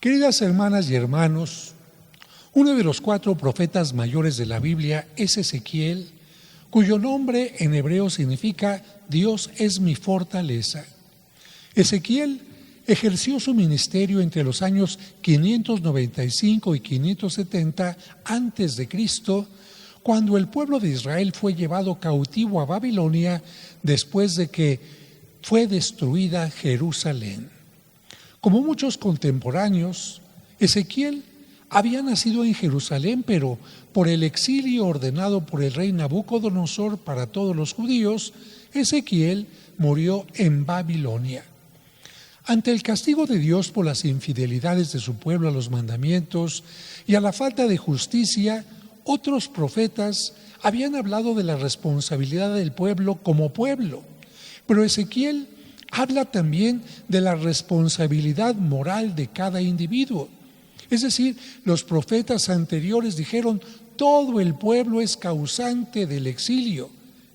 Queridas hermanas y hermanos, uno de los 4 profetas mayores de la Biblia es Ezequiel, cuyo nombre en hebreo significa Dios es mi fortaleza. Ezequiel ejerció su ministerio entre los años 595 y 570 antes de Cristo, cuando el pueblo de Israel fue llevado cautivo a Babilonia después de que fue destruida Jerusalén. Como muchos contemporáneos, Ezequiel había nacido en Jerusalén, pero por el exilio ordenado por el rey Nabucodonosor para todos los judíos, Ezequiel murió en Babilonia. Ante el castigo de Dios por las infidelidades de su pueblo a los mandamientos y a la falta de justicia, otros profetas habían hablado de la responsabilidad del pueblo como pueblo, pero Ezequiel habla también de la responsabilidad moral de cada individuo. Es decir, los profetas anteriores dijeron, todo el pueblo es causante del exilio,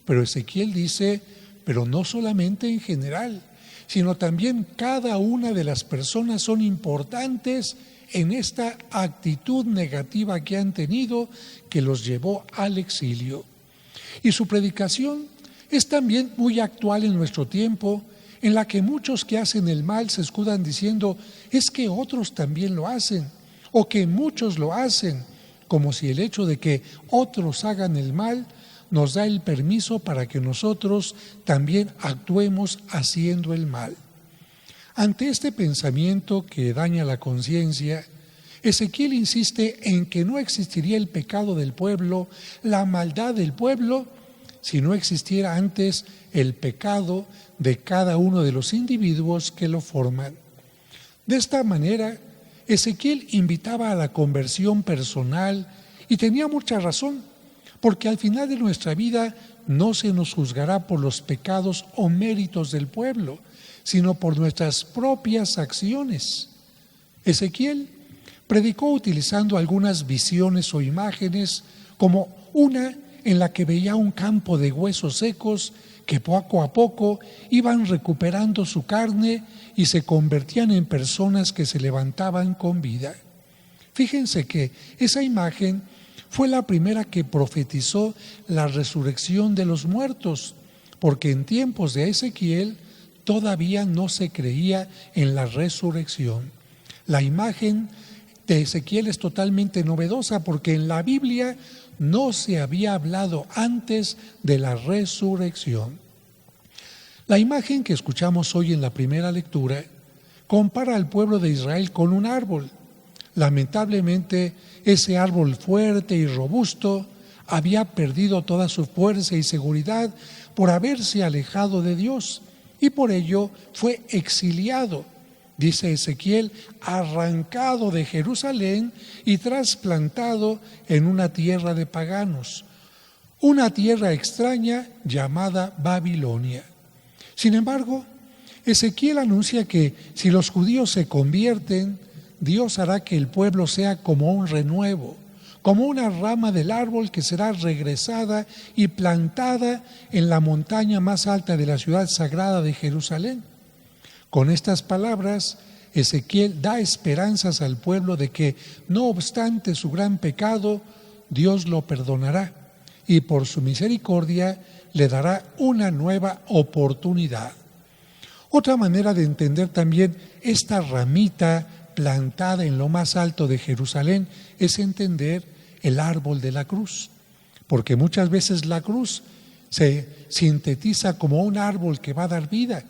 pero Ezequiel dice, pero no solamente en general, sino también cada una de las personas son importantes en esta actitud negativa que han tenido que los llevó al exilio. Y su predicación es también muy actual en nuestro tiempo, en la que muchos que hacen el mal se escudan diciendo, es que otros también lo hacen, o que muchos lo hacen, como si el hecho de que otros hagan el mal nos da el permiso para que nosotros también actuemos haciendo el mal. Ante este pensamiento que daña la conciencia, Ezequiel insiste en que no existiría el pecado del pueblo, la maldad del pueblo, si no existiera antes el pecado de cada uno de los individuos que lo forman. De esta manera, Ezequiel invitaba a la conversión personal y tenía mucha razón, porque al final de nuestra vida no se nos juzgará por los pecados o méritos del pueblo, sino por nuestras propias acciones. Ezequiel predicó utilizando algunas visiones o imágenes, como una en la que veía un campo de huesos secos que poco a poco iban recuperando su carne y se convertían en personas que se levantaban con vida. Fíjense que esa imagen fue la primera que profetizó la resurrección de los muertos, porque en tiempos de Ezequiel todavía no se creía en la resurrección. La imagen de Ezequiel es totalmente novedosa porque en la Biblia no se había hablado antes de la resurrección. La imagen que escuchamos hoy en la primera lectura compara al pueblo de Israel con un árbol. Lamentablemente, ese árbol fuerte y robusto había perdido toda su fuerza y seguridad por haberse alejado de Dios y por ello fue exiliado, dice Ezequiel, arrancado de Jerusalén y trasplantado en una tierra de paganos, una tierra extraña llamada Babilonia. Sin embargo, Ezequiel anuncia que si los judíos se convierten, Dios hará que el pueblo sea como un renuevo, como una rama del árbol que será regresada y plantada en la montaña más alta de la ciudad sagrada de Jerusalén. Con estas palabras, Ezequiel da esperanzas al pueblo de que, no obstante su gran pecado, Dios lo perdonará y por su misericordia le dará una nueva oportunidad. Otra manera de entender también esta ramita plantada en lo más alto de Jerusalén es entender el árbol de la cruz, porque muchas veces la cruz se sintetiza como un árbol que va a dar vida,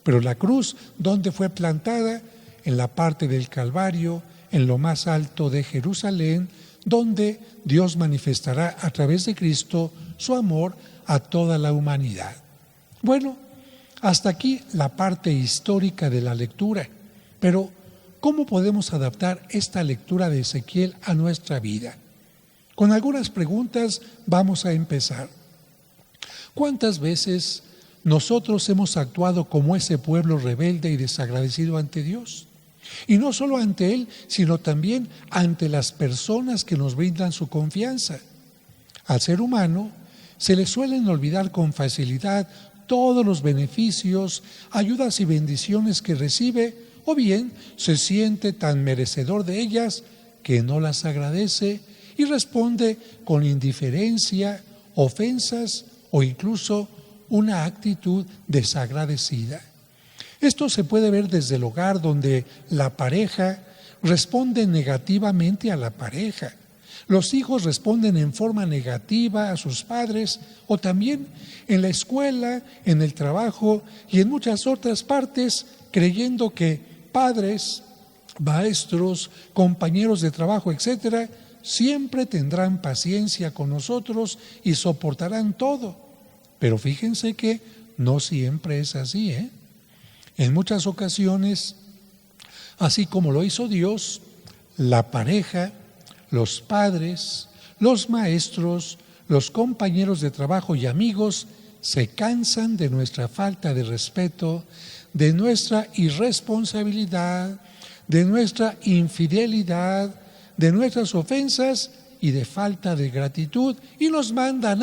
pero la cruz, ¿dónde fue plantada? En la parte del Calvario, en lo más alto de Jerusalén, donde Dios manifestará a través de Cristo su amor a toda la humanidad. Bueno, hasta aquí la parte histórica de la lectura, pero ¿cómo podemos adaptar esta lectura de Ezequiel a nuestra vida? Con algunas preguntas vamos a empezar. ¿Cuántas veces nosotros hemos actuado como ese pueblo rebelde y desagradecido ante Dios? Y no solo ante Él, sino también ante las personas que nos brindan su confianza. Al ser humano se le suelen olvidar con facilidad todos los beneficios, ayudas y bendiciones que recibe o bien se siente tan merecedor de ellas que no las agradece y responde con indiferencia, ofensas o incluso una actitud desagradecida. Esto se puede ver desde el hogar, donde la pareja responde negativamente a la pareja. Los hijos responden en forma negativa a sus padres, o también en la escuela, en el trabajo y en muchas otras partes, creyendo que padres, maestros, compañeros de trabajo, etcétera, siempre tendrán paciencia con nosotros y soportarán todo. Pero fíjense que no siempre es así, ¿eh? En muchas ocasiones, así como lo hizo Dios, la pareja, los padres, los maestros, los compañeros de trabajo y amigos se cansan de nuestra falta de respeto, de nuestra irresponsabilidad, de nuestra infidelidad, de nuestras ofensas y de falta de gratitud, y nos mandan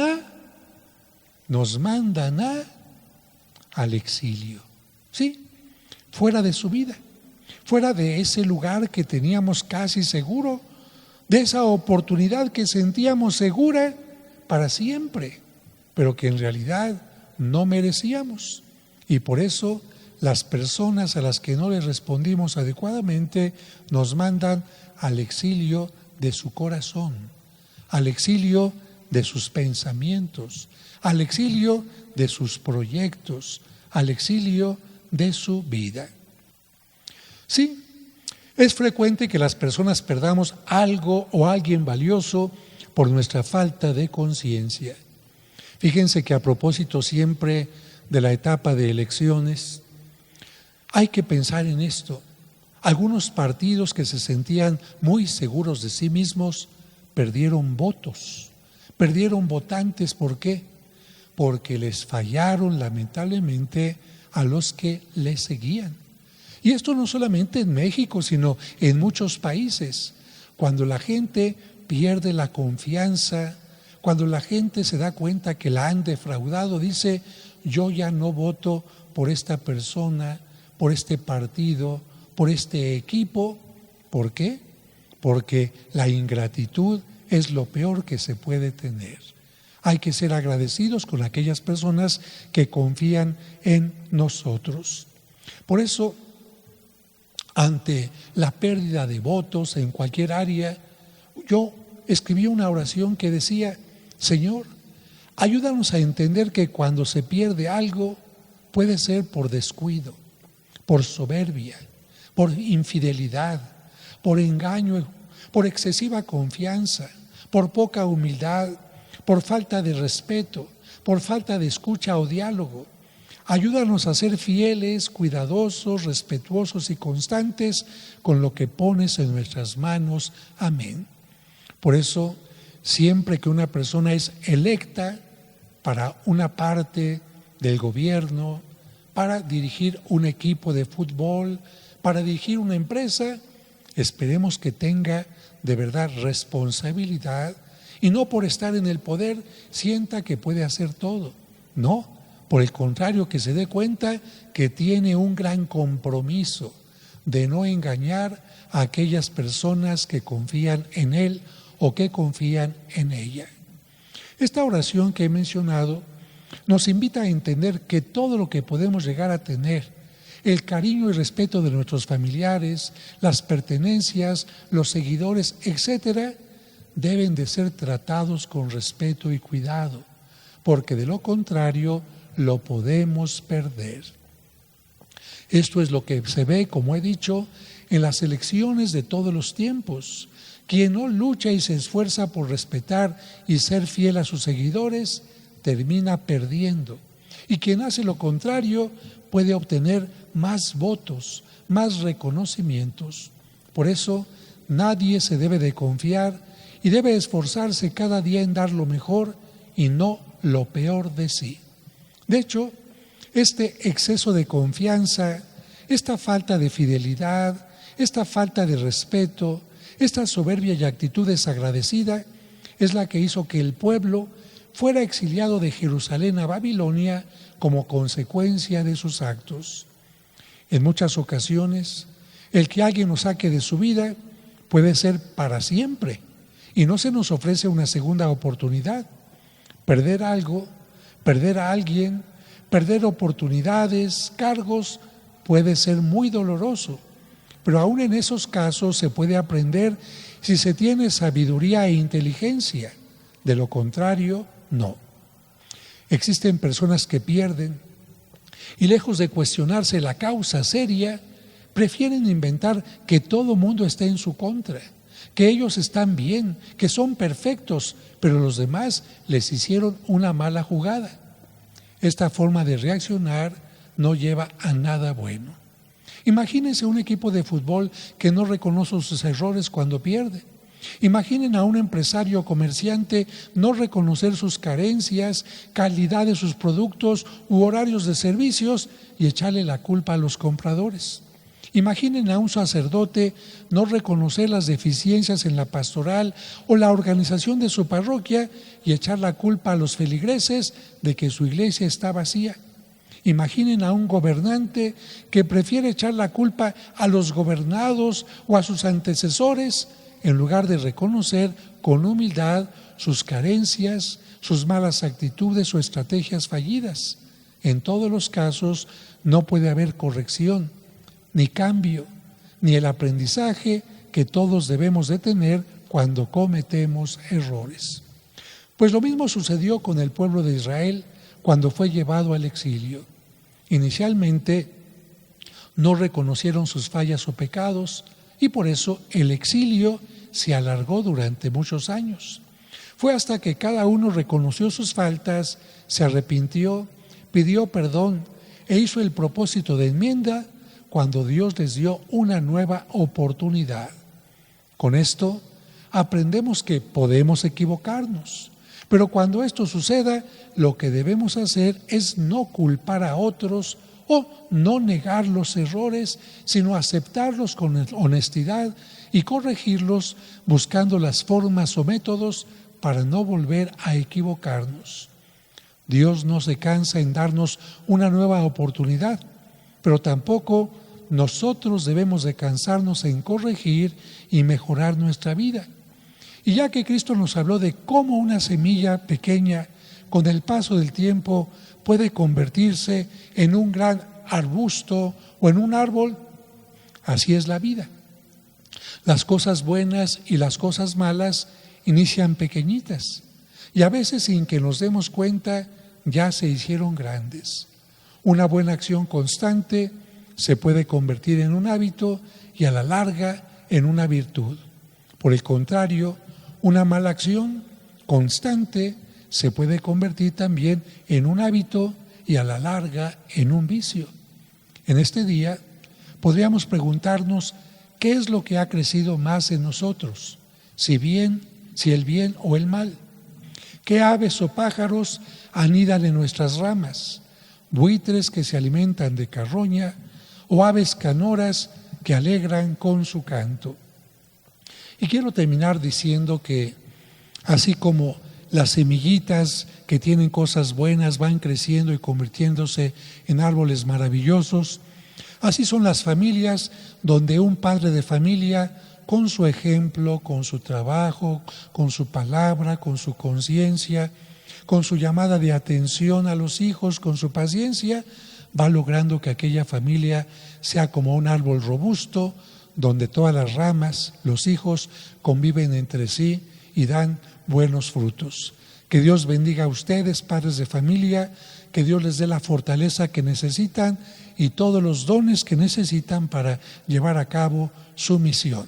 al exilio, ¿sí? Fuera de su vida, fuera de ese lugar que teníamos casi seguro, de esa oportunidad que sentíamos segura para siempre, pero que en realidad no merecíamos. Y por eso las personas a las que no les respondimos adecuadamente nos mandan al exilio de su corazón, al exilio de sus pensamientos, al exilio de sus proyectos, al exilio de su vida. Sí, es frecuente que las personas perdamos algo o alguien valioso por nuestra falta de conciencia. Fíjense que a propósito siempre de la etapa de elecciones, hay que pensar en esto. Algunos partidos que se sentían muy seguros de sí mismos perdieron votos, perdieron votantes. ¿Por qué? Porque les fallaron lamentablemente a los que les seguían. Y esto no solamente en México, sino en muchos países. Cuando la gente pierde la confianza, cuando la gente se da cuenta que la han defraudado, dice: yo ya no voto por esta persona, por este partido, por este equipo. ¿Por qué? Porque la ingratitud es lo peor que se puede tener. Hay que ser agradecidos con aquellas personas que confían en nosotros. Por eso, ante la pérdida de votos en cualquier área, yo escribí una oración que decía: Señor, ayúdanos a entender que cuando se pierde algo puede ser por descuido, por soberbia, por infidelidad, por engaño, por excesiva confianza, por poca humildad, por falta de respeto, por falta de escucha o diálogo. Ayúdanos a ser fieles, cuidadosos, respetuosos y constantes con lo que pones en nuestras manos. Amén. Por eso, siempre que una persona es electa para una parte del gobierno, para dirigir un equipo de fútbol, para dirigir una empresa, esperemos que tenga de verdad responsabilidad y no por estar en el poder sienta que puede hacer todo. No, por el contrario, que se dé cuenta que tiene un gran compromiso de no engañar a aquellas personas que confían en él o que confían en ella. Esta oración que he mencionado nos invita a entender que todo lo que podemos llegar a tener, el cariño y respeto de nuestros familiares, las pertenencias, los seguidores, etcétera, deben de ser tratados con respeto y cuidado, porque de lo contrario lo podemos perder. Esto es lo que se ve, como he dicho, en las elecciones de todos los tiempos. Quien no lucha y se esfuerza por respetar y ser fiel a sus seguidores, termina perdiendo. Y quien hace lo contrario puede obtener más votos, más reconocimientos. Por eso, nadie se debe de confiar y debe esforzarse cada día en dar lo mejor y no lo peor de sí. De hecho, este exceso de confianza, esta falta de fidelidad, esta falta de respeto, esta soberbia y actitud desagradecida es la que hizo que el pueblo fuera exiliado de Jerusalén a Babilonia como consecuencia de sus actos. En muchas ocasiones, el que alguien nos saque de su vida puede ser para siempre y no se nos ofrece una segunda oportunidad. Perder algo, perder a alguien, perder oportunidades, cargos, puede ser muy doloroso. Pero aún en esos casos se puede aprender si se tiene sabiduría e inteligencia. De lo contrario, no. Existen personas que pierden y lejos de cuestionarse la causa seria, prefieren inventar que todo mundo está en su contra, que ellos están bien, que son perfectos, pero los demás les hicieron una mala jugada. Esta forma de reaccionar no lleva a nada bueno. Imagínense un equipo de fútbol que no reconoce sus errores cuando pierde. Imaginen a un empresario o comerciante no reconocer sus carencias, calidad de sus productos u horarios de servicios y echarle la culpa a los compradores. Imaginen a un sacerdote no reconocer las deficiencias en la pastoral o la organización de su parroquia y echar la culpa a los feligreses de que su iglesia está vacía. Imaginen a un gobernante que prefiere echar la culpa a los gobernados o a sus antecesores en lugar de reconocer con humildad sus carencias, sus malas actitudes o estrategias fallidas. En todos los casos no puede haber corrección, ni cambio, ni el aprendizaje que todos debemos de tener cuando cometemos errores. Pues lo mismo sucedió con el pueblo de Israel cuando fue llevado al exilio. Inicialmente no reconocieron sus fallas o pecados y por eso el exilio se alargó durante muchos años. Fue hasta que cada uno reconoció sus faltas, se arrepintió, pidió perdón e hizo el propósito de enmienda cuando Dios les dio una nueva oportunidad. Con esto aprendemos que podemos equivocarnos, pero cuando esto suceda, lo que debemos hacer es no culpar a otros o no negar los errores, sino aceptarlos con honestidad y corregirlos buscando las formas o métodos para no volver a equivocarnos. Dios no se cansa en darnos una nueva oportunidad, pero tampoco nosotros debemos de cansarnos en corregir y mejorar nuestra vida. Y ya que Cristo nos habló de cómo una semilla pequeña con el paso del tiempo puede convertirse en un gran arbusto o en un árbol, así es la vida. Las cosas buenas y las cosas malas inician pequeñitas y a veces sin que nos demos cuenta ya se hicieron grandes. Una buena acción constante se puede convertir en un hábito y a la larga en una virtud. Por el contrario, una mala acción constante se puede convertir también en un hábito y a la larga en un vicio. En este día podríamos preguntarnos qué es lo que ha crecido más en nosotros, si el bien o el mal. ¿Qué aves o pájaros anidan en nuestras ramas? ¿Buitres que se alimentan de carroña o aves canoras que alegran con su canto? Y quiero terminar diciendo que así como las semillitas que tienen cosas buenas van creciendo y convirtiéndose en árboles maravillosos, así son las familias donde un padre de familia, con su ejemplo, con su trabajo, con su palabra, con su conciencia, con su llamada de atención a los hijos, con su paciencia, va logrando que aquella familia sea como un árbol robusto, donde todas las ramas, los hijos, conviven entre sí y dan buenos frutos. Que Dios bendiga a ustedes, padres de familia, que Dios les dé la fortaleza que necesitan y todos los dones que necesitan para llevar a cabo su misión.